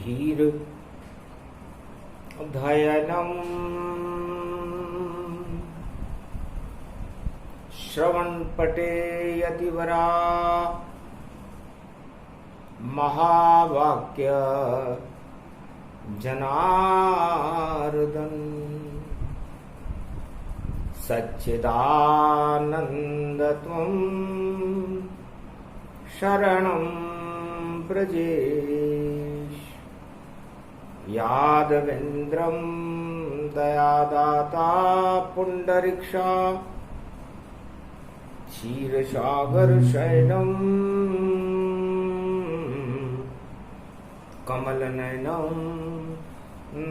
धीर धयनम श्रवणपटे यतिवरा महावाक्य जनार्दन सच्चिदानंद त्वं शरणं व्रजेश यादवेन्द्रं दयादाता पुंडरीक्षा क्षीरसागर शयनं कमलनयनं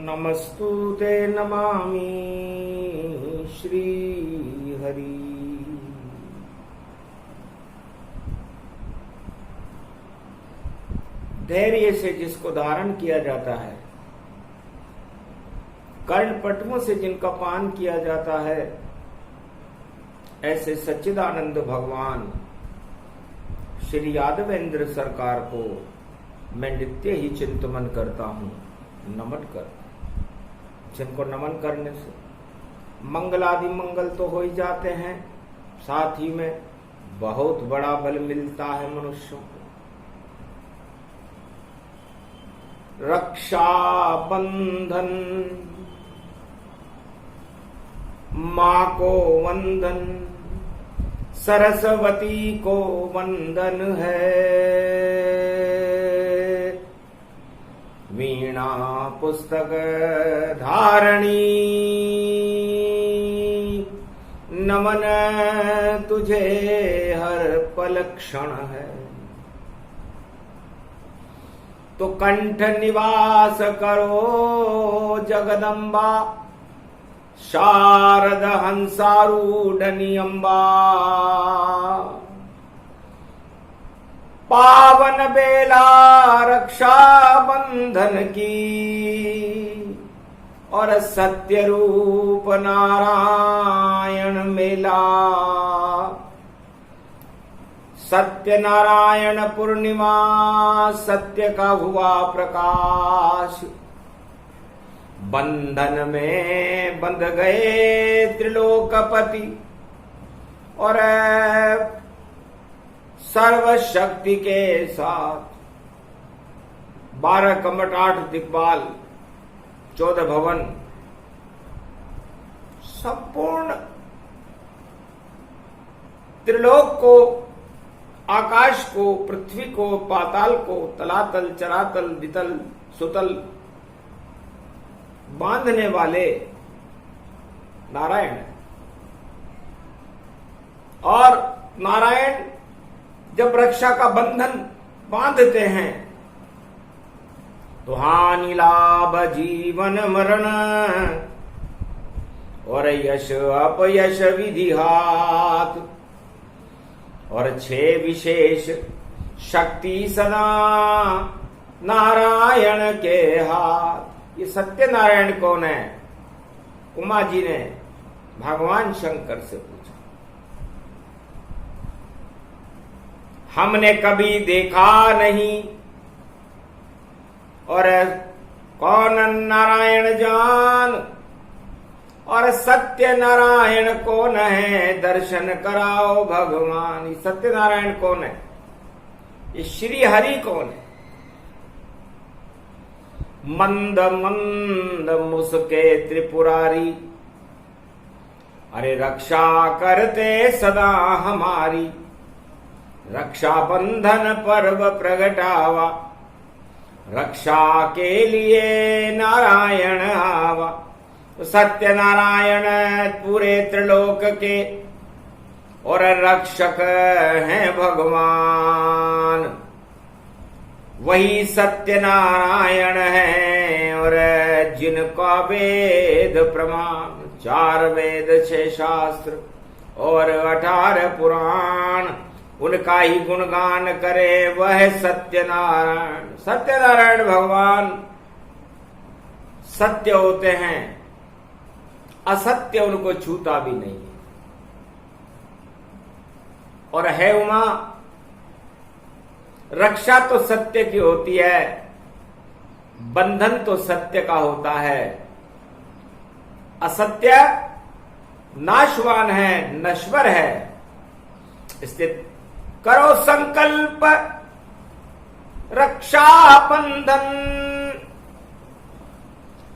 नमस्तुते नमामि श्रीहरि। धैर्य से जिसको धारण किया जाता है, कर्णपटुओं से जिनका पान किया जाता है, ऐसे सच्चिदानंद भगवान श्री यादवेंद्र सरकार को मैं नित्य ही चिंतन करता हूं, नमन कर। जिनको नमन करने से मंगलादि मंगल तो हो ही जाते हैं, साथ ही में बहुत बड़ा बल मिलता है मनुष्यों को। रक्षा बंधन, माँ को वंदन, सरस्वती को वंदन है। वीणा पुस्तक धारणी, नमन तुझे हर पल क्षण है। तो कंठ निवास करो जगदम्बा, शारद हंसारूढ़ अम्बा। पावन बेला रक्षा बंधन की, और सत्य रूप नारायण मेला। सत्य नारायण पूर्णिमा, सत्य का हुआ प्रकाश। बंधन में बंध गए त्रिलोकपति, और सर्वशक्ति के साथ 12 कमट 8 दिक्पाल 14 भवन, संपूर्ण त्रिलोक को, आकाश को, पृथ्वी को, पाताल को, तलातल चरातल वितल सुतल बांधने वाले नारायण। और नारायण जब रक्षा का बंधन बांधते हैं तो हानि लाभ जीवन मरण, और यश अपयश विधि हाथ, और 6 विशेष शक्ति सदा नारायण के हाथ। ये सत्यनारायण कौन है? उमा जी ने भगवान शंकर से पूछा। हमने कभी देखा नहीं, और कौन नारायण जान, और सत्य नारायण कौन है, दर्शन कराओ भगवान। ये सत्यनारायण कौन है? ये श्री हरि कौन है? मंद मंद मुस्के त्रिपुरारी, अरे रक्षा करते सदा हमारी। रक्षा बंधन पर्व प्रगटावा, रक्षा के लिए नारायण आवा। सत्य नारायण पूरे त्रिलोक के, और रक्षक हैं भगवान। वही सत्य नारायण है, और जिनका वेद प्रमाण 4 वेद 6 शास्त्र और 18 पुराण, उनका ही गुणगान करे वह सत्यनारायण। सत्यनारायण भगवान सत्य होते हैं, असत्य उनको छूता भी नहीं है। और है उमा, रक्षा तो सत्य की होती है, बंधन तो सत्य का होता है, असत्य नाशवान है, नश्वर है। इसलिए करो संकल्प रक्षा बंधन,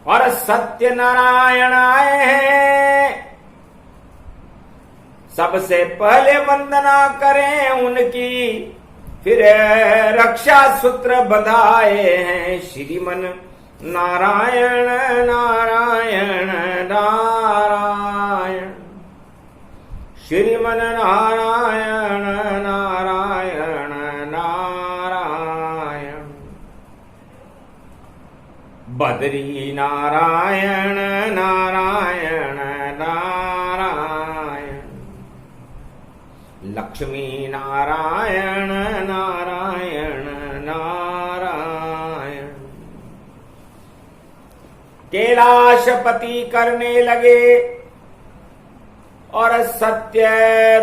और सत्य नारायण आए हैं, सबसे पहले वंदना करें उनकी, फिर रक्षा सूत्र बंधाए हैं। श्रीमन नारायण नारायण नारायण, श्रीमन नारायण नारायण नारायण, बद्री नारायण नारायण नारायण, लक्ष्मी नारायण नारायण नारायण। कैलाशपति करने लगे और सत्य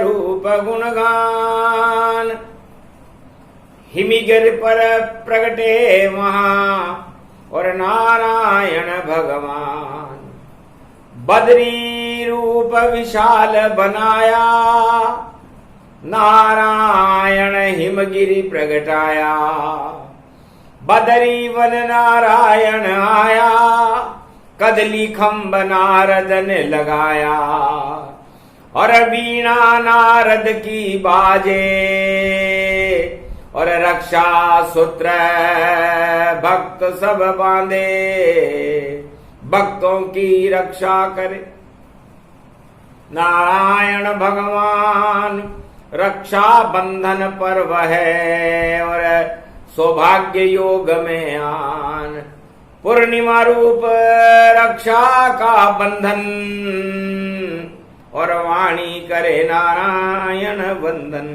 रूप गुणगान, हिमगिरि पर प्रगटे वहां और नारायण भगवान। बद्री रूप विशाल बनाया, नारायण हिमगिरि प्रगटाया। बदरी वन नारायण आया, कदली खंब नारद ने लगाया। और वीणा नारद की बाजे, और रक्षा सूत्र भक्त सब बांधे, भक्तों की रक्षा करे। नारायण भगवान रक्षा बंधन पर्व है, और सौभाग्य योग में आन। पूर्णिमा रूप रक्षा का बंधन, और वाणी करे नारायण वंदन।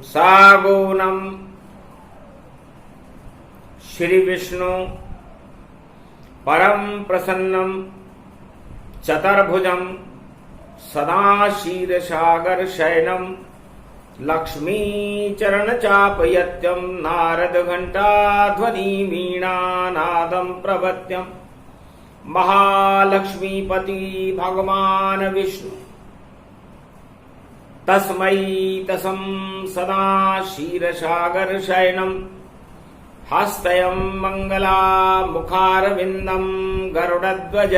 सागुणम श्री विष्णु परम प्रसन्नम चतुर्भुजम सदा क्षीर सागर शयनम, लक्ष्मी चरण चापयत्यम नारद घंटा ध्वनि वीणा नादम प्रवत्यम। महालक्ष्मीपति भगवान विष्णु तस्मै तसम सदा क्षीर सागर शयनम। हस्तयं मंगला मुखारविंदम गरुड़ध्वज,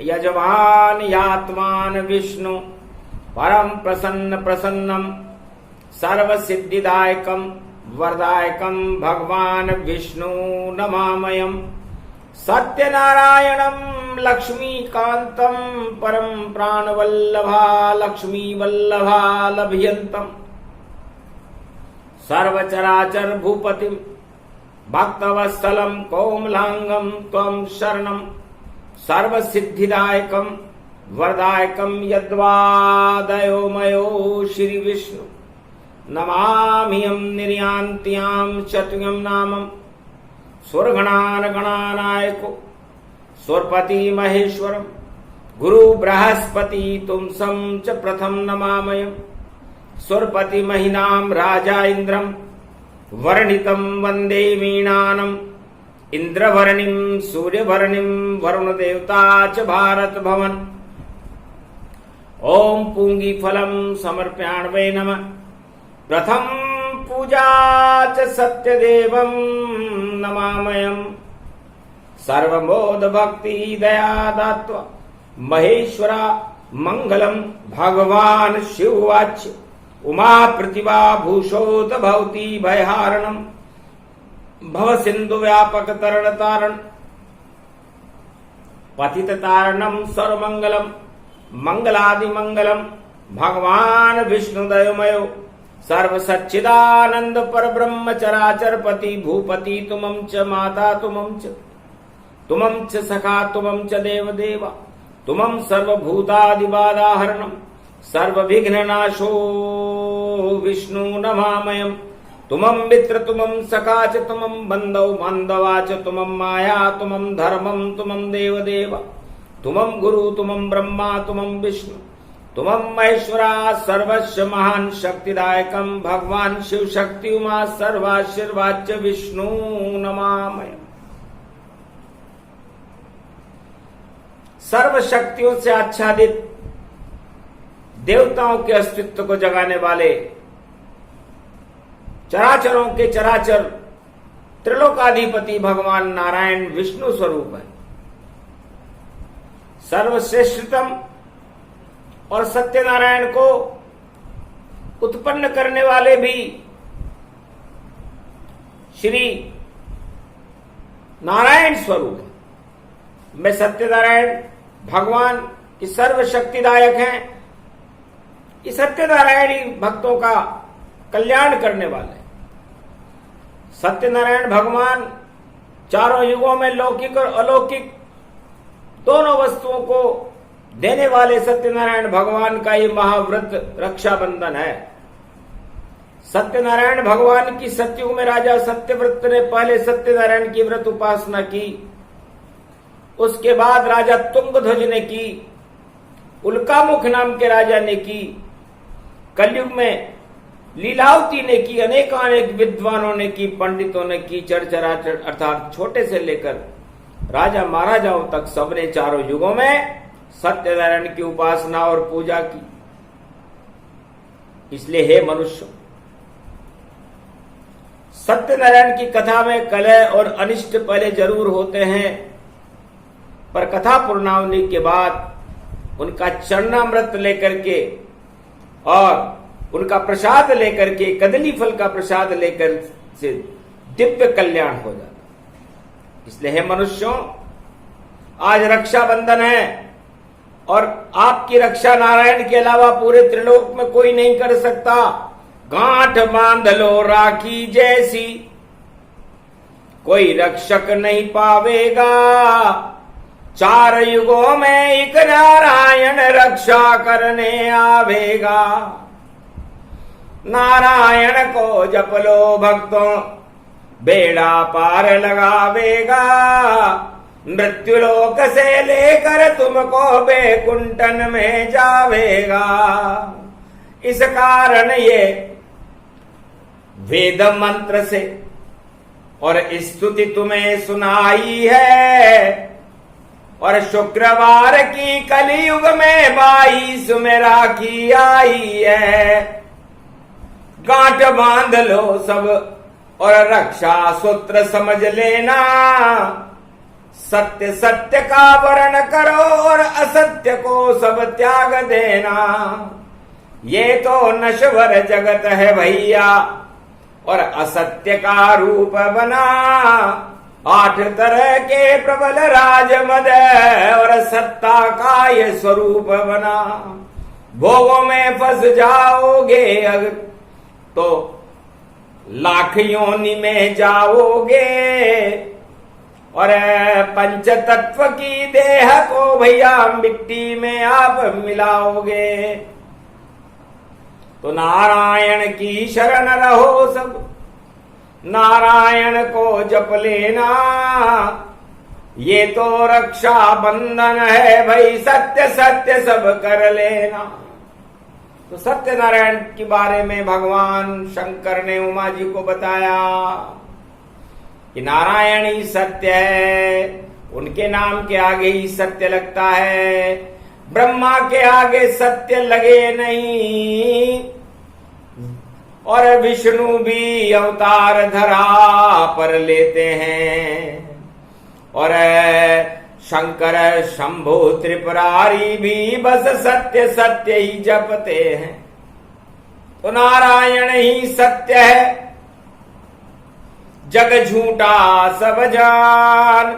यजमान यात्मान विष्णु परम प्रसन्न प्रसन्नम। सर्व सिद्धिदायकम वरदायकम भगवान विष्णु नमामयम। सत्यनारायणम लक्ष्मीकांतम परम प्राणवल्लभा लक्ष्मी वल्लभा लभयंतम। सर्वचराचर भूपतिम भक्तवत्सलम कोमलांगम त्वं शरणम। सर्व सिद्धिदायकम वरदायकम यद्वादयो मयो श्री विष्णु। नमामियं निर्यान्त्यां चतुर्यं नामं। सुरगणान गणानायको सुरपति महेश्वरम। गुरु बृहस्पति तुमसं च प्रथम नमामयम्। सुरपति महिनाम राजा इंद्रम वर्णितम वंदे मीनानम। इंद्रवर्णिम सूर्यवर्णिम वरुण देवता च भारत भवन। ओम पूंगी फलम समर्पयाण्वे नमः। प्रथम पूजा च सत्यदेवं नमामयम्। सर्वबोध भक्ति दया दात्वा महेश्वरा मंगलम। भगवान शिववाच्य उमा प्रतिभा भूषोत भवती भयहारणम। भव सिंधु व्यापक तरण तारण पतित तारणम सर्वमंगलम। मंगलादि मंगलम भगवान विष्णु दयोमयो। सर्व सच्चिदानंद पर ब्रह्म चराचर पति भूपति तुमं च माता तुमं च सखा तुमं च देव देवा। तुमं सर्वभूतादि बाधाहरणम। सर्व विघ्न नाशो विष्णु नमामयम्। तुमं मित्र तुमं सखा च तुमं बंधौ बांधवा च तुमं माया तुमं धर्मं तुमं देव देवा। तुमं गुरु तुमं ब्रह्मा तुमं विष्णु तुमं महेश्वरा। सर्वस्व महान शक्तिदायकं भगवान शिव शक्ति उमा सर्वाशीर्वाच्य विष्णु नमामयम्। सर्व शक्तियों से आच्छादित देवताओं के अस्तित्व को जगाने वाले चराचरों के चराचर त्रिलोकाधिपति भगवान नारायण विष्णु स्वरूप है। सर्वश्रेष्ठतम और सत्यनारायण को उत्पन्न करने वाले भी श्री नारायण स्वरूप है। मैं सत्यनारायण भगवान की सर्वशक्तिदायक हैं। ये सत्यनारायण ही भक्तों का कल्याण करने वाले हैं। सत्यनारायण भगवान चारों युगों में लौकिक और अलौकिक दोनों वस्तुओं को देने वाले सत्यनारायण भगवान का ये महाव्रत रक्षाबंधन है। सत्यनारायण भगवान की सतयुग में राजा सत्यव्रत ने पहले सत्यनारायण की व्रत उपासना की, उसके बाद राजा तुंगध्वज ने की, उल्कामुख नाम के राजा ने की, कलयुग में लीलावती ने की, अनेकानेक विद्वानों ने की, पंडितों ने की, चरचराचर अर्थात छोटे से लेकर राजा महाराजाओं तक सबने चारों युगों में सत्यनारायण की उपासना और पूजा की। इसलिए हे मनुष्य, सत्यनारायण की कथा में कलह और अनिष्ट पहले जरूर होते हैं, पर कथा पूर्णावली के बाद उनका चरणामृत लेकर के और उनका प्रसाद लेकर के, कदली फल का प्रसाद लेकर से दिव्य कल्याण हो जाता। इसलिए हे मनुष्यों, आज रक्षाबंधन है और आपकी रक्षा नारायण के अलावा पूरे त्रिलोक में कोई नहीं कर सकता। गांठ बांध लो राखी जैसी, कोई रक्षक नहीं पावेगा। चार युगों में एक नारायण रक्षा करने आवेगा। नारायण को जप लो भक्तों, बेड़ा पार लगावेगा। मृत्युलोक से लेकर तुमको बैकुंठन में जावेगा। इस कारण ये वेद मंत्र से और स्तुति तुम्हें सुनाई है। और शुक्रवार की कलयुग में 22 में राखी आई है। गांठ बांध लो सब और रक्षा सूत्र समझ लेना। सत्य सत्य का वर्ण करो और असत्य को सब त्याग देना। ये तो नश्वर जगत है भैया और असत्य का रूप बना। 8 तरह के प्रबल राजमद और सत्ता का ये स्वरूप बना। भोगों में फंस जाओगे तो लाख योनि में जाओगे। और पंच तत्व की देह को भैया मिट्टी में आप मिलाओगे। तो नारायण की शरण रहो सब, नारायण को जप लेना। ये तो रक्षा बंधन है भाई, सत्य सत्य सब कर लेना। तो सत्यनारायण के बारे में भगवान शंकर ने उमा जी को बताया कि नारायण ही सत्य है, उनके नाम के आगे ही सत्य लगता है। ब्रह्मा के आगे सत्य लगे नहीं। और विष्णु भी अवतार धरा पर लेते हैं। और शंकर शंभु त्रिपुरारी भी बस सत्य सत्य ही जपते हैं। तो नारायण ही सत्य है, जग झूठा सब जान।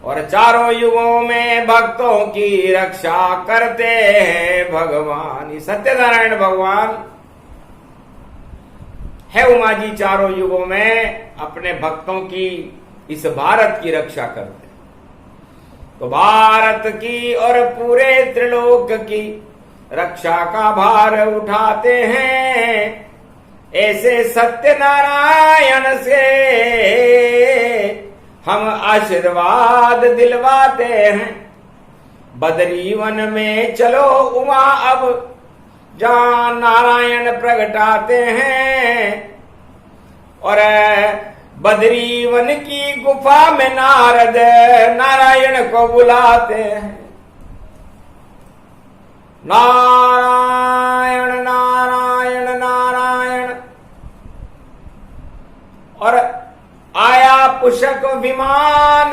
और चारों युगों में भक्तों की रक्षा करते हैं भगवान। सत्यनारायण भगवान है उमा जी, चारों युगों में अपने भक्तों की इस भारत की रक्षा करते हैं। तो भारत की और पूरे त्रिलोक की रक्षा का भार उठाते हैं। ऐसे सत्यनारायण से हम आशीर्वाद दिलवाते हैं। बदरीवन में चलो उमा अब, जहां नारायण प्रगटाते हैं। और बदरी वन की गुफा में नारद नारायण को बुलाते हैं। नारायण नारायण नारायण। और आया पुष्पक विमान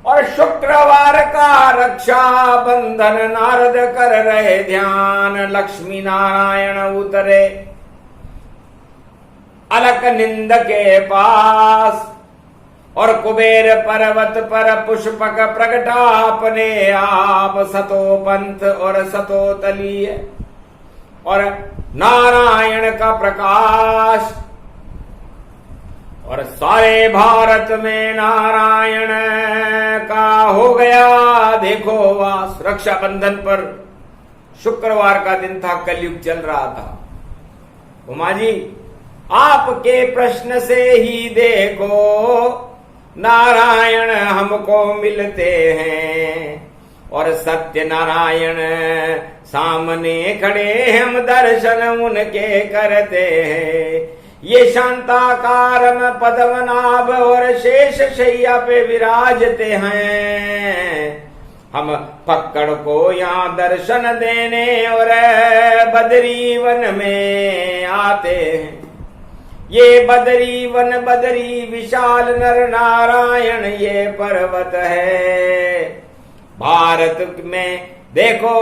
और शुक्रवार का रक्षा बंधन नारद कर रहे ध्यान। लक्ष्मी नारायण उतरे अलक निंद के पास और कुबेर पर्वत पर पुष्पक प्रगटा अपने आप। सतो पंथ और सतो तलीय और नारायण का प्रकाश और सारे भारत में नारायण का हो गया देखो वास। रक्षाबंधन पर शुक्रवार का दिन था, कलयुग चल रहा था। उमा जी आपके प्रश्न से ही देखो नारायण हमको मिलते हैं और सत्य नारायण सामने खड़े हम दर्शन उनके करते हैं। ये शांताकार में पद्मनाभ और शेष शैया पे विराजते हैं। हम पकड़ को यहाँ दर्शन देने और बदरी वन में आते हैं। ये बदरी वन बदरी विशाल नर नारायण ये पर्वत है। भारत में देखो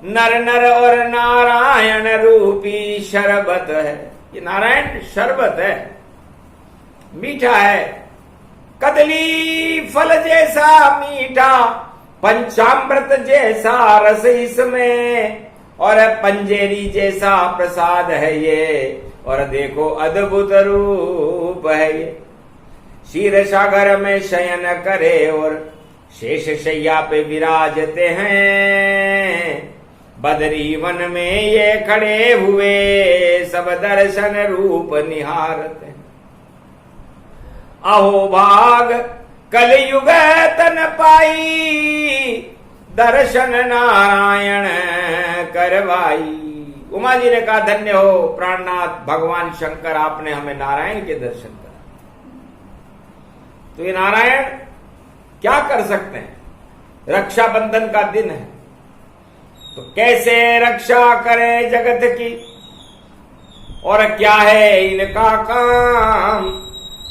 नर नर और नारायण रूपी शरबत है। ये नारायण शरबत है, मीठा है, कदली फल जैसा मीठा, पंचामृत जैसा रस इसमें और पंजेरी जैसा प्रसाद है ये। और देखो अद्भुत रूप है ये। क्षीर सागर में शयन करे और शेष शैया पे विराजते हैं। बदरी वन में ये खड़े हुए सब दर्शन रूप निहारते हैं। अहो भाग कलयुग तन पाई दर्शन नारायण करवाई। उमा जी ने कहा धन्य हो प्राणनाथ भगवान शंकर, आपने हमें नारायण के दर्शन करा। तो ये नारायण क्या कर सकते हैं? रक्षाबंधन का दिन है तो कैसे रक्षा करें जगत की और क्या है इनका काम,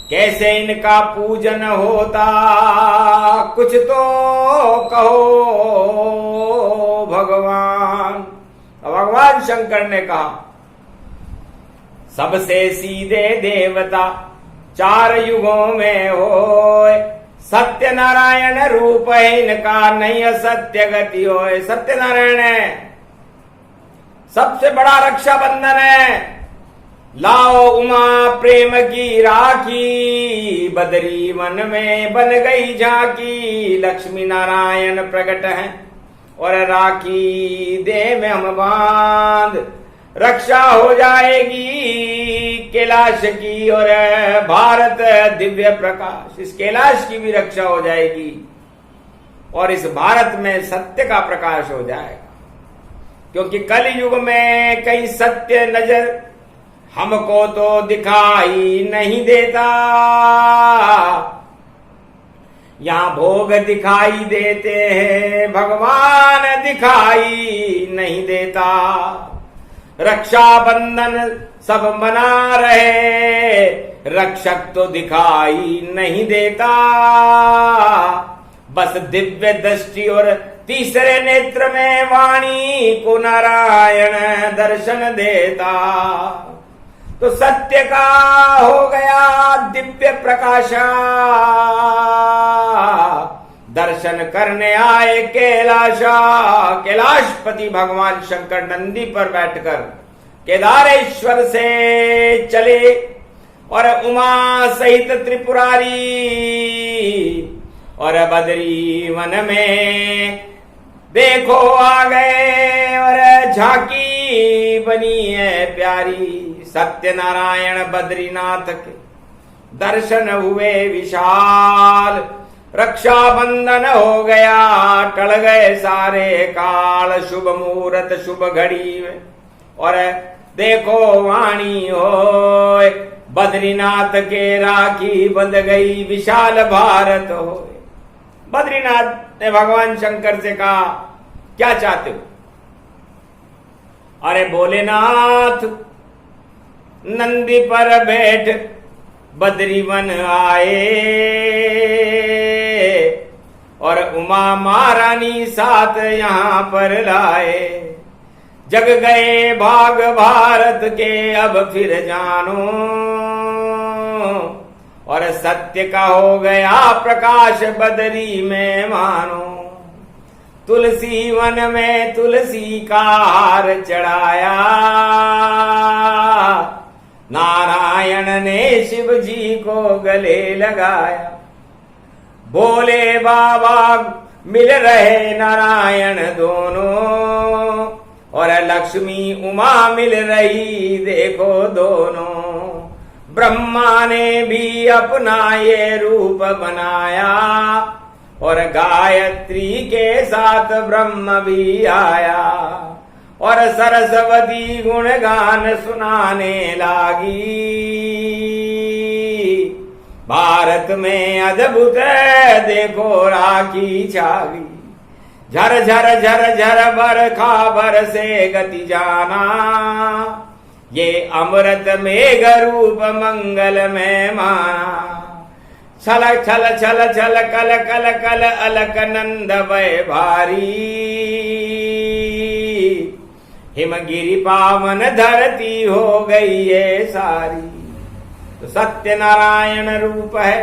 कैसे इनका पूजन होता, कुछ तो कहो भगवान। भगवान शंकर ने कहा सबसे सीधे देवता चार युगों में होए, सत्य नारायण रूप है इनका नहीं असत्य गति होए। सत्य नारायण है, सबसे बड़ा रक्षाबंधन है। लाओ उमा प्रेम की राखी, बदरी वन में बन गई झांकी। लक्ष्मी नारायण प्रकट हैं और राखी दे में हम बांध, रक्षा हो जाएगी कैलाश की और भारत दिव्य प्रकाश। इस कैलाश की भी रक्षा हो जाएगी और इस भारत में सत्य का प्रकाश हो जाएगा। क्योंकि कल युग में कहीं सत्य नजर हमको तो दिखाई नहीं देता। यहाँ भोग दिखाई देते हैं, भगवान दिखाई नहीं देता। रक्षाबंधन सब मना रहे, रक्षक तो दिखाई नहीं देता। बस दिव्य दृष्टि और तीसरे नेत्र में वाणी को नारायण दर्शन देता। तो सत्य का हो गया दिव्य प्रकाशा, दर्शन करने आए कैलाशा। कैलाशपति भगवान शंकर नंदी पर बैठकर केदारेश्वर से चले और उमा सहित त्रिपुरारी और बदरी वन में देखो आ गए और झांकी बनी है प्यारी। सत्यनारायण बद्रीनाथ के दर्शन हुए विशाल, रक्षाबंधन हो गया टल गए सारे काल। शुभ मुहूर्त शुभ घड़ी और देखो वाणी हो बद्रीनाथ के राखी बंध गई विशाल भारत हो। बद्रीनाथ ने भगवान शंकर से कहा, क्या चाहते हो? अरे भोलेनाथ, नंदी पर बैठ बद्रीवन आए और उमा महारानी साथ यहां पर लाए। जग गए भाग भारत के अब फिर जानो, और सत्य का हो गया प्रकाश बदरी में मानो। तुलसी वन में तुलसी का हार चढ़ाया, नारायण ने शिव जी को गले लगाया। भोले बाबा मिल रहे नारायण दोनों, और लक्ष्मी उमा मिल रही देखो दोनों। ब्रह्मा ने भी अपना ये रूप बनाया, और गायत्री के साथ ब्रह्म भी आया। और सरस्वती गुणगान सुनाने लागी, भारत में अद्भुत देखो राखी छागी। झर झर झर झर बरखा बरसे गति जाना, ये अमृत मेघ रूप मंगल में माना। छल छल छल छल कल कल कल अलक नंद वै भारी, हिमगिरि पावन धरती हो गई ये सारी। तो सत्य नारायण रूप है,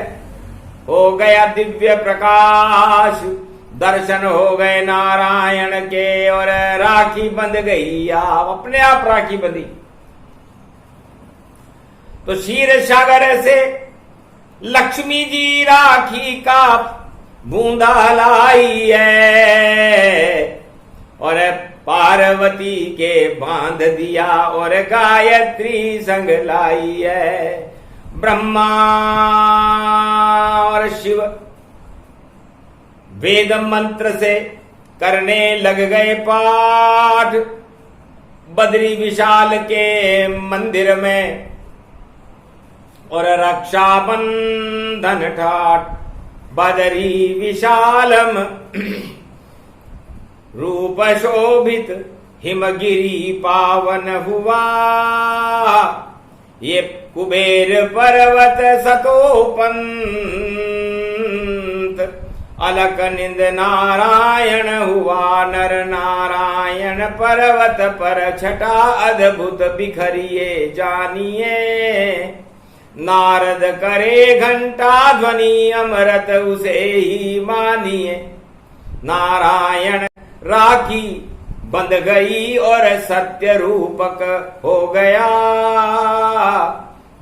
हो गया दिव्य प्रकाश। दर्शन हो गए नारायण के, और राखी बंध गई, आप अपने आप राखी बंधी। तो क्षीर सागर से लक्ष्मी जी राखी का बूंदा लाई है, और पार्वती के बांध दिया, और गायत्री संग लाई है। ब्रह्मा और शिव वेद मंत्र से करने लग गए पाठ बद्री विशाल के मंदिर में, और रक्षाबंधन ठाट बदरी विशालम रूप शोभित हिमगिरी पावन हुआ। ये कुबेर पर्वत सतोपंत अलक निंद नारायण हुआ। नर नारायण पर्वत पर छटा अद्भुत बिखरिए जानिए। नारद करे घंटा ध्वनि अमृत उसे ही मानिए। नारायण राखी बंध गई और सत्य रूपक हो गया।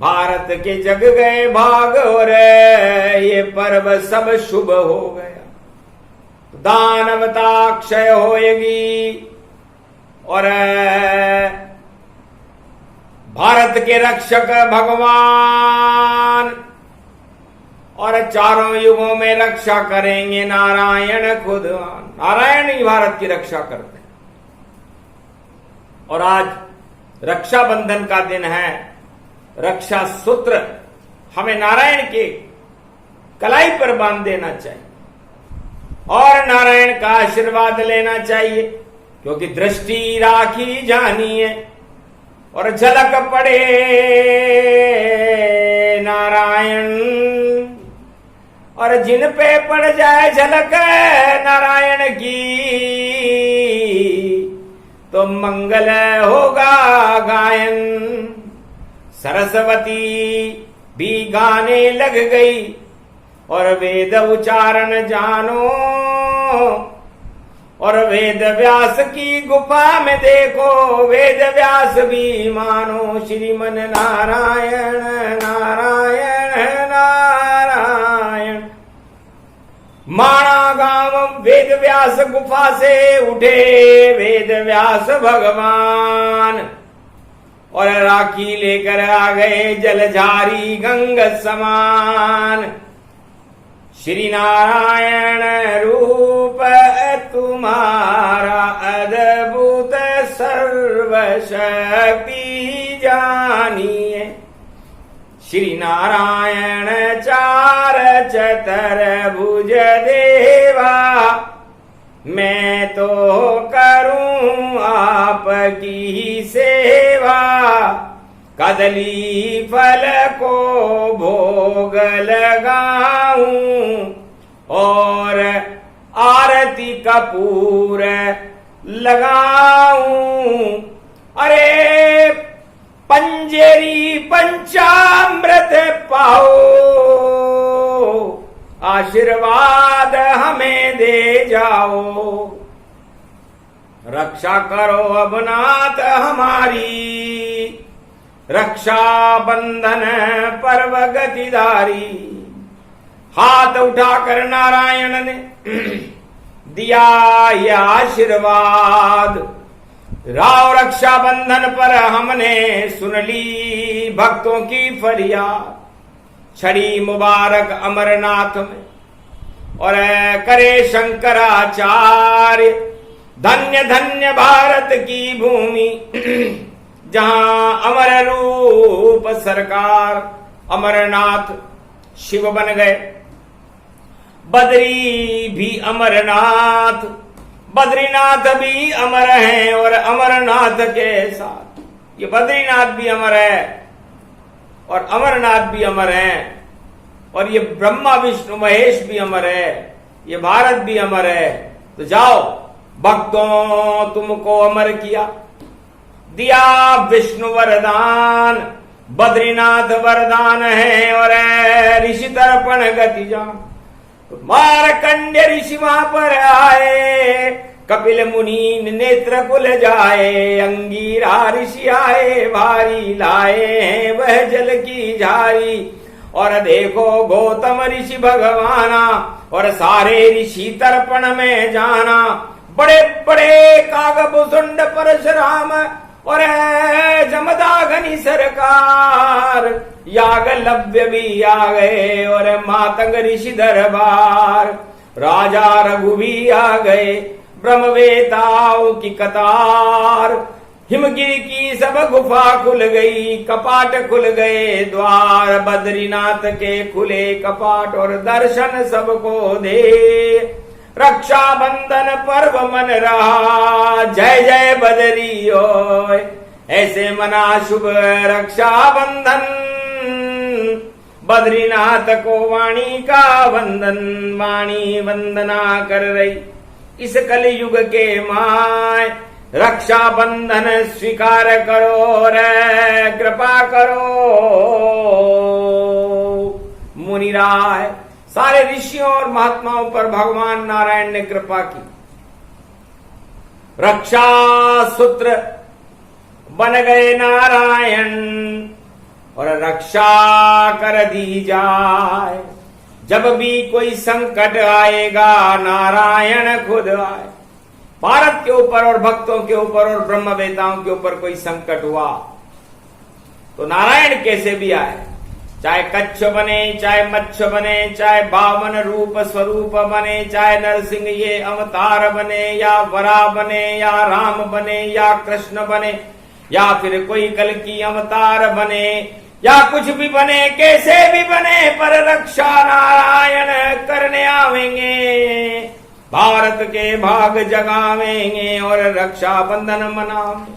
भारत के जग गए भाग और ये पर्व सब शुभ हो गया। दानवता क्षय होएगी और भारत के रक्षक भगवान और चारों युगों में रक्षा करेंगे नारायण खुद। नारायण ही भारत की रक्षा करते हैं। और आज रक्षाबंधन का दिन है। रक्षा सूत्र हमें नारायण के कलाई पर बांध देना चाहिए और नारायण का आशीर्वाद लेना चाहिए, क्योंकि दृष्टि राखी जानिए और झलक पड़े नारायण। और जिन पे पड़ जाए झलक नारायण की तो मंगल होगा गायन। सरस्वती भी गाने लग गई और वेद उच्चारण जानो। और वेद व्यास की गुफा में देखो वेद व्यास भी मानो। श्रीमन नारायण नारायण नारायण। माणा गांव वेद व्यास गुफा से उठे वेद व्यास भगवान और राखी लेकर आ गए जलझारी गंग समान। श्री नारायण रूप तुम्हारा अद्भुत सर्वशक्ति जानिए। श्री नारायण चार चतुर्भुज देवा, मैं तो करूं आपकी सेवा। कदली फल को भोग लगाऊं और आरती कपूर लगाऊं। अरे पंजेरी पंचामृत पाओ, आशीर्वाद हमें दे जाओ। रक्षा करो अब नाथ हमारी, रक्षा बंधन पर्व गतिधारी। हाथ उठाकर नारायण ने दिया यह आशीर्वाद। राव रक्षा बंधन पर हमने सुन ली भक्तों की फरियाद। छड़ी मुबारक अमरनाथ में और करे शंकराचार्य। धन्य धन्य भारत की भूमि, जहां अमर रूप सरकार अमरनाथ शिव बन गए। बद्री भी अमरनाथ, बद्रीनाथ भी अमर हैं और अमरनाथ के साथ ये बद्रीनाथ भी अमर है और अमरनाथ भी अमर हैं। और ये ब्रह्मा विष्णु महेश भी अमर है, ये भारत भी अमर है। तो जाओ भक्तों, तुमको अमर किया, दिया विष्णु वरदान, बद्रीनाथ वरदान है और ऋषि तर्पण गति जान। मारकंड्य ऋषि वहां पर आए, कपिल मुनि नेत्र कुल जाए। अंगीरा ऋषि आए, भारी लाए हैं वह जल की झारी। और देखो गौतम ऋषि भगवाना और सारे ऋषि तर्पण में जाना। बड़े बड़े कागभूषुंड परशुराम और जमदाग्नि सरकार। यागलव्य भी आ गए और मातंग ऋषि दरबार। राजा रघु भी आ गए, ब्रह्मवेताओं की कतार। हिमगिरी की सब गुफा खुल गई, कपाट खुल गए द्वार। बद्रीनाथ के खुले कपाट और दर्शन सबको दे। रक्षा बंधन पर्व मन रहा, जय जय बदरी ओय। ऐसे मना शुभ रक्षा बंधन, बद्रीनाथ को वाणी का वंदन। वाणी वंदना कर रही इस कलयुग के माय। रक्षा बंधन स्वीकार करो रे, कृपा करो मुनिराय। सारे ऋषियों और महात्माओं पर भगवान नारायण ने कृपा की। रक्षा सूत्र बन गए नारायण और रक्षा कर दी जाए। जब भी कोई संकट आएगा नारायण खुद आए। भारत के ऊपर और भक्तों के ऊपर और ब्रह्मवेताओं के ऊपर कोई संकट हुआ तो नारायण कैसे भी आए। चाहे कच्छ बने, चाहे मच्छ बने, चाहे बावन रूप स्वरूप बने, चाहे नरसिंह ये अवतार बने, या वरा बने, या राम बने, या कृष्ण बने, या फिर कोई कल की अवतार बने, या कुछ भी बने, कैसे भी बने, पर रक्षा नारायण करने आवेंगे। भारत के भाग जगावेंगे और रक्षा बंधन मनावेंगे।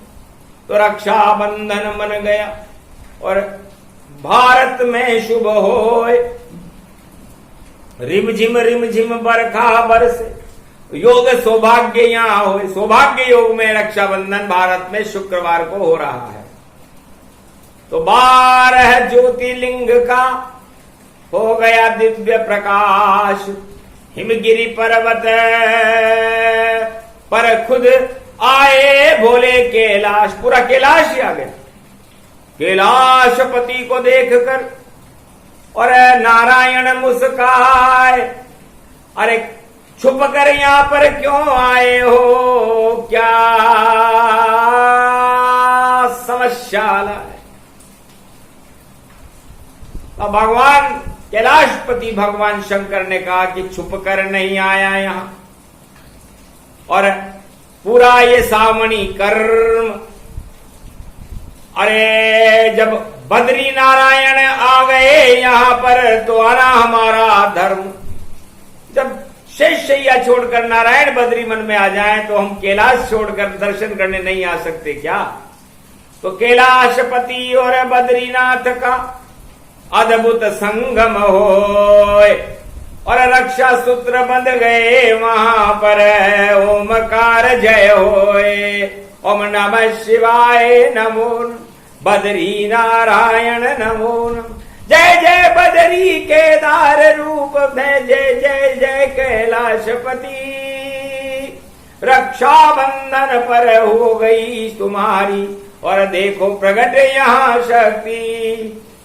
तो रक्षा बंधन मन गया और भारत में शुभ होए। रिमझिम बरखा बरसे, योग सौभाग्य यहाँ हो। सौभाग्य योग में रक्षाबंधन भारत में शुक्रवार को हो रहा है। तो 12 ज्योतिर्लिंग का हो गया दिव्य प्रकाश। हिमगिरी पर्वत पर खुद आए भोले कैलाश, पूरा कैलाश ही आ गया। कैलाशपति को देखकर और नारायण मुस्काए। अरे छुप कर यहां पर क्यों आए हो, क्या समस्या है। तो भगवान कैलाशपति भगवान शंकर ने कहा कि छुप कर नहीं आया यहां, और पूरा ये सावणी कर्म। अरे जब बद्री नारायण आ गए यहाँ पर तो आना हमारा धर्म। जब शेष शैया छोड़कर नारायण बद्री मन में आ जाएं तो हम कैलाश छोड़कर दर्शन करने नहीं आ सकते क्या? तो कैलाशपति और बद्रीनाथ का अद्भुत संगम होए और रक्षा सूत्र बंध गए वहां पर ओमकार जय होए। ओम नमः शिवाय नमो बद्री नारायण नमो नमः। जय जय बद्री केदार रूप में जय जय जय कैलाशपति। रक्षा बंधन पर हो गई तुम्हारी और देखो प्रगट यहाँ शक्ति।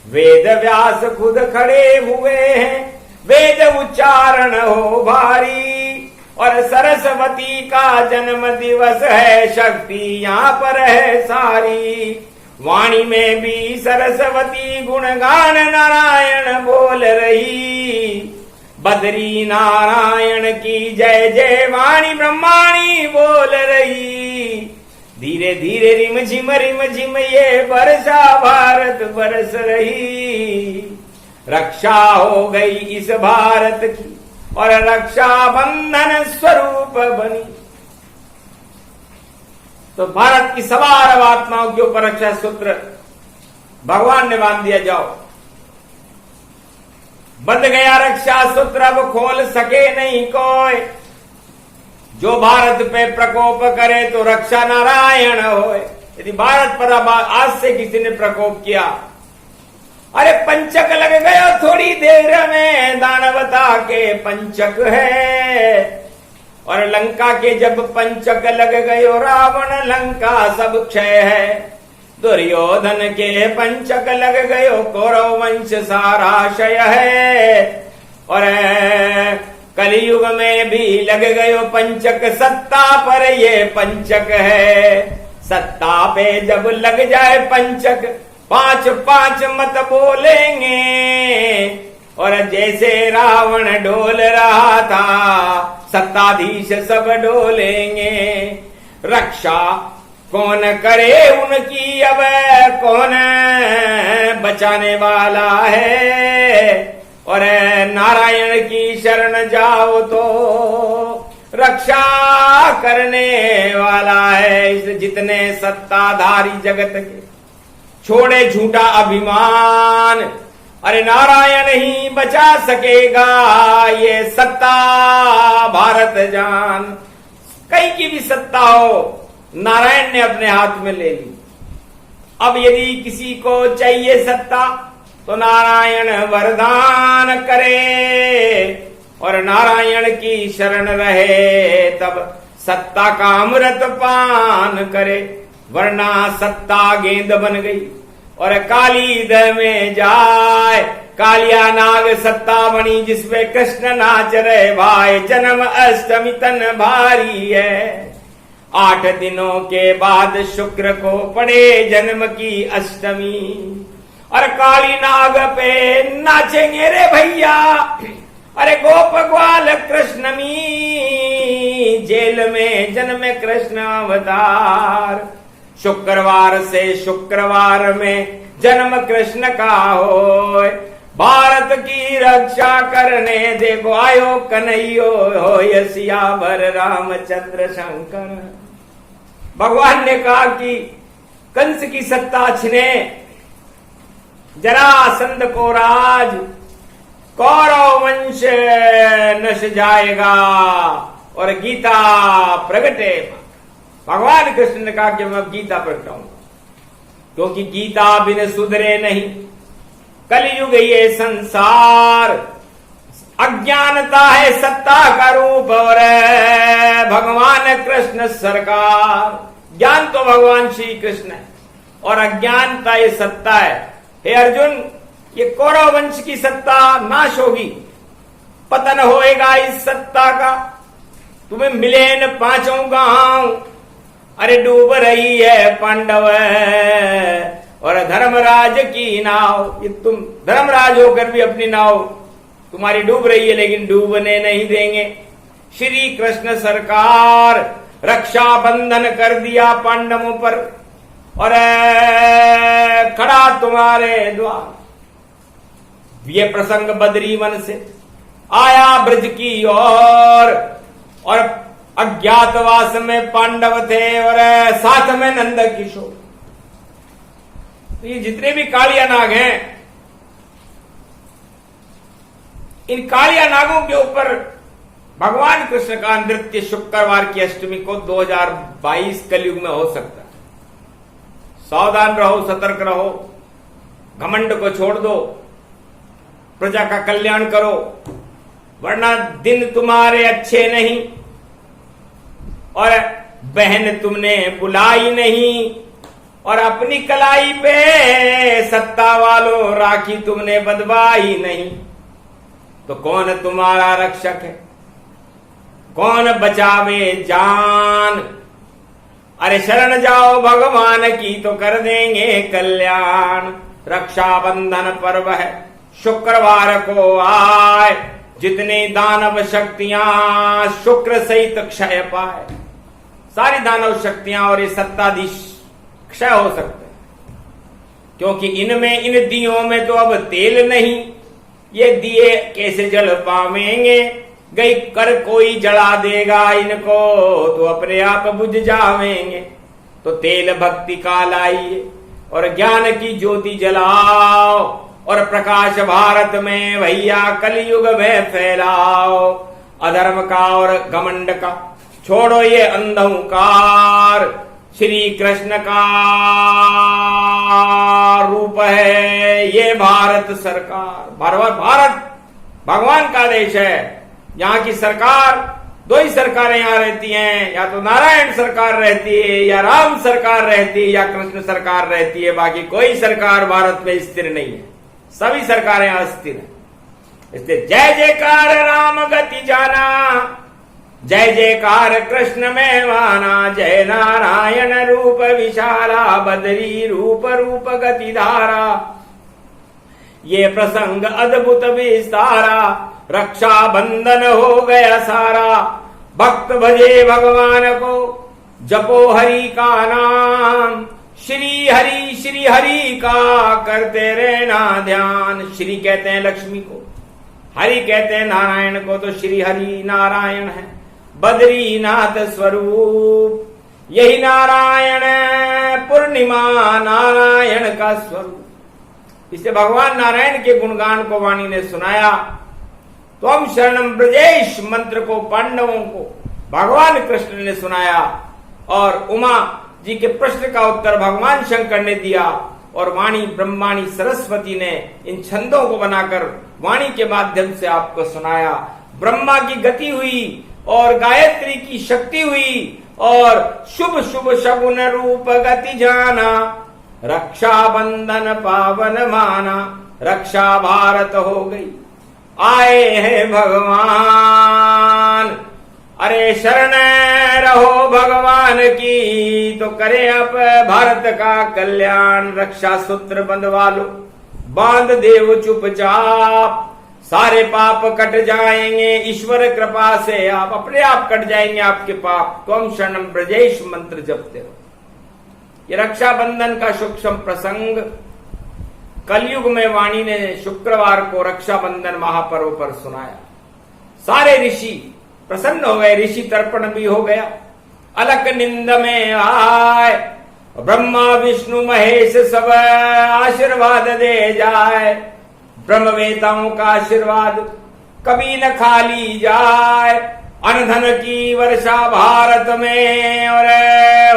वेद व्यास खुद खड़े हुए हैं वेद उच्चारण हो भारी और सरस्वती का जन्म दिवस है शक्ति यहाँ पर है सारी। वाणी में भी सरस्वती गुणगान नारायण बोल रही। बद्री नारायण की जय जय वाणी ब्रह्माणी बोल रही। धीरे धीरे रिम झिम ये वर्षा भारत बरस रही। रक्षा हो गई इस भारत की और रक्षा बंधन स्वरूप बनी। तो भारत की सवार आत्माओं के ऊपर रक्षा सूत्र भगवान ने बांध दिया। जाओ, बंध गया रक्षा सूत्र, अब खोल सके नहीं कोई। जो भारत पे प्रकोप करे तो रक्षा नारायण होए। यदि भारत पर आज से किसी ने प्रकोप किया, अरे पंचक लग गया थोड़ी देर में, दानवता के पंचक है। और लंका के जब पंचक लग गयो रावण लंका सब क्षय है। दुर्योधन के पंचक लग गयो कौरव वंश सारा क्षय है। और कलयुग में भी लग गयो पंचक, सत्ता पर ये पंचक है। सत्ता पे जब लग जाए पंचक, 5-5 मत बोलेंगे। और जैसे रावण डोल रहा था, सत्ताधीश सब डोलेंगे। रक्षा कौन करे उनकी, अब कौन बचाने वाला है। और नारायण की शरण जाओ तो रक्षा करने वाला है। इस जितने सत्ताधारी जगत के छोड़े झूठा अभिमान, अरे नारायण ही बचा सकेगा ये सत्ता भारत जान। कहीं की भी सत्ता हो, नारायण ने अपने हाथ में ले ली। अब यदि किसी को चाहिए सत्ता तो नारायण वरदान करे और नारायण की शरण रहे, तब सत्ता का अमृत पान करे। वरना सत्ता गेंद बन गई और काली दह में जाए। कालिया नाग सत्ता बनी जिसपे कृष्ण नाच रहे भाई। जन्म अष्टमी तन भारी है, 8 दिनों के बाद शुक्र को पड़े जन्म की अष्टमी। और काली नाग पे नाचेंगे रे भैया, अरे गोप ग्वाल कृष्णमी। जेल में जन्मे कृष्ण अवतार, शुक्रवार से शुक्रवार में जन्म कृष्ण का हो। भारत की रक्षा करने देखो आयो कन्हैयो हो सियावर रामचंद्र शंकर। भगवान ने कहा कि कंस की सत्ता छिने, जरासंध को राज, कौरव वंश नश जाएगा और गीता प्रगटे। भगवान कृष्ण ने कहा कि मैं गीता प्रगटाऊंगा, क्योंकि गीता बिन सुधरे नहीं। कलयुग ये संसार अज्ञानता है सत्ता का रूप और भगवान कृष्ण सरकार। ज्ञान तो भगवान श्री कृष्ण है और अज्ञानता ये सत्ता है। हे अर्जुन, ये कौरव वंश की सत्ता नाश होगी, पतन होएगा इस सत्ता का। तुम्हें मिले न 5 गांव, अरे डूब रही है पांडव और धर्मराज की नाव। ये तुम धर्मराज होकर भी अपनी नाव तुम्हारी डूब रही है, लेकिन डूबने नहीं देंगे। श्री कृष्ण सरकार रक्षा बंधन कर दिया पांडवों पर और खड़ा तुम्हारे द्वार। ये प्रसंग बद्री वन से आया ब्रज की और अज्ञातवास में पांडव थे और साथ में नंद किशोर। तो ये जितने भी कालिया नाग हैं, इन कालिया नागों के ऊपर भगवान कृष्ण का नृत्य शुक्रवार की अष्टमी को 2022 कलयुग में हो सकता है। सावधान रहो, सतर्क रहो, घमंड को छोड़ दो, प्रजा का कल्याण करो, वरना दिन तुम्हारे अच्छे नहीं। और बहन तुमने बुलाई नहीं और अपनी कलाई पे सत्ता वालों राखी तुमने बंधवाई नहीं, तो कौन तुम्हारा रक्षक है, कौन बचावे जान। अरे शरण जाओ भगवान की तो कर देंगे कल्याण। रक्षाबंधन पर्व है, शुक्रवार को आए, जितने दानव शक्तियां शुक्र सहित क्षय पाए। सारी दानव शक्तियां और ये सत्ताधीश क्षय हो सकते हैं, क्योंकि इनमें, इन दियों में तो अब तेल नहीं। ये दिए कैसे जल पावेंगे, गई कर कोई जला देगा इनको तो अपने आप बुझ जावेंगे। तो तेल भक्ति का लाइए और ज्ञान की ज्योति जलाओ और प्रकाश भारत में भैया कलयुग में फैलाओ। अधर्म का और घमंड का छोड़ो ये अंधकार, श्री कृष्ण का रूप है ये भारत सरकार। भारत भगवान का देश है। यहाँ की सरकार, दो ही सरकारें यहाँ रहती हैं, या तो नारायण सरकार रहती है, या राम सरकार रहती है, या कृष्ण सरकार रहती है। बाकी कोई सरकार भारत में स्थिर नहीं है, सभी सरकारें अस्थिर हैं। इसलिए जय जयकार राम गति जाना, जय जयकार कृष्ण में माना। जय नारायण रूप विशाला, बदरी रूप रूप गति धारा। ये प्रसंग अद्भुत विस्तारा, रक्षा बंधन हो गया सारा। भक्त भजे भगवान को, जपो हरि का नाम। श्री हरि का करते रहना ध्यान। श्री कहते हैं लक्ष्मी को, हरि कहते हैं नारायण को, तो श्री हरि नारायण है बद्रीनाथ स्वरूप। यही नारायण पूर्णिमा नारायण का स्वरूप। इसे भगवान नारायण के गुणगान को वाणी ने सुनाया। त्वम शरणम ब्रजेश मंत्र को पांडवों को भगवान कृष्ण ने सुनाया और उमा जी के प्रश्न का उत्तर भगवान शंकर ने दिया और वाणी ब्रह्माणी सरस्वती ने इन छंदों को बनाकर वाणी के माध्यम से आपको सुनाया। ब्रह्मा की गति हुई और गायत्री की शक्ति हुई और शुभ शुभ शगुन रूप गति जाना। रक्षा बंधन पावन माना, रक्षा भारत हो गई, आए हैं भगवान। अरे शरण रहो भगवान की तो करे अब भारत का कल्याण। रक्षा सूत्र बंधवा लो, बांध देव चुपचाप, सारे पाप कट जाएंगे ईश्वर कृपा से। आप अपने आप कट जाएंगे आपके पाप। त्वम शरणम ब्रजेश मंत्र जपते रहो। ये रक्षाबंधन का सूक्ष्म प्रसंग कलयुग में वाणी ने शुक्रवार को रक्षाबंधन महापर्व पर सुनाया। सारे ऋषि प्रसन्न हो गए, ऋषि तर्पण भी हो गया। अलक निंद में आए, ब्रह्मा विष्णु महेश सब आशीर्वाद दे जाए। ब्रह्मवेताओं का आशीर्वाद कभी न खाली जाए। अनधन की वर्षा भारत में और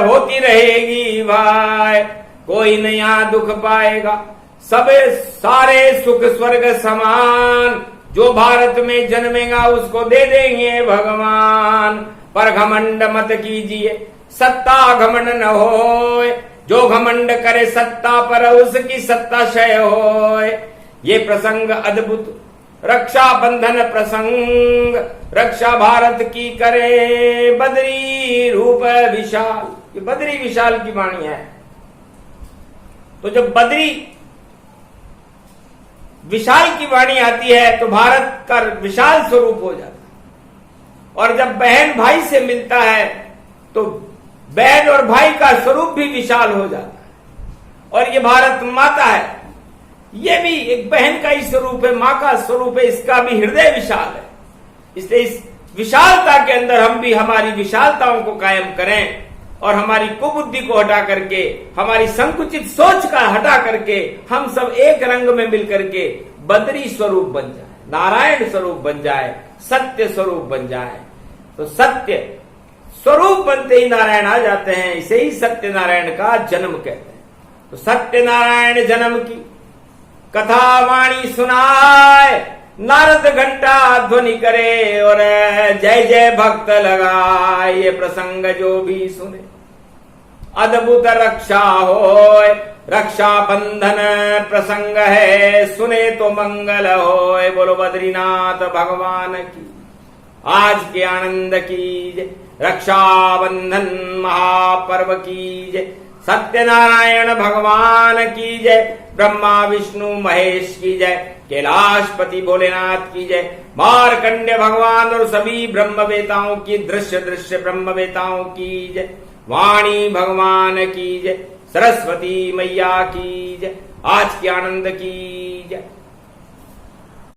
होती रहेगी भाई। कोई नया दुख पाएगा, सब सारे सुख स्वर्ग समान। जो भारत में जन्मेगा उसको दे देंगे भगवान। पर घमंड मत कीजिए, सत्ता घमंड न होए। जो घमंड करे सत्ता पर उसकी सत्ता क्षय होए। ये प्रसंग अद्भुत रक्षा बंधन प्रसंग, रक्षा भारत की करे बद्री रूप विशाल। ये बद्री विशाल की वाणी है। तो जब बद्री विशाल की वाणी आती है तो भारत का विशाल स्वरूप हो जाता है। और जब बहन भाई से मिलता है तो बहन और भाई का स्वरूप भी विशाल हो जाता है। और ये भारत माता है, ये भी एक बहन का ही स्वरूप है, मां का स्वरूप है, इसका भी हृदय विशाल है। इसलिए इस विशालता के अंदर हम भी हमारी विशालताओं को कायम करें और हमारी कुबुद्धि को हटा करके, हमारी संकुचित सोच का हटा करके हम सब एक रंग में मिलकर के बद्री स्वरूप बन जाए, नारायण स्वरूप बन जाए, सत्य स्वरूप बन जाए। तो सत्य स्वरूप बनते ही नारायण आ जाते हैं, इसे ही सत्य नारायण का जन्म कहते हैं। तो सत्य नारायण जन्म की कथा वाणी सुनाए, नारद घंटा ध्वनि करे और जय जय भक्त लगाए। ये प्रसंग जो भी सुने अद्भुत रक्षा होए, रक्षा बंधन प्रसंग है, सुने तो मंगल होए। बोलो बद्रीनाथ भगवान की, आज के आनंद की जय, रक्षा बंधन महापर्व की जय, सत्यनारायण भगवान की जय, ब्रह्मा विष्णु महेश की जय, कैलाशपति भोलेनाथ की जय, मार्कंडे भगवान और सभी ब्रह्मवेताओं की, दृश्य ब्रह्मवेताओं की जय, वाणी भगवान की जय, सरस्वती मैया की जय, आज के आनंद की जय।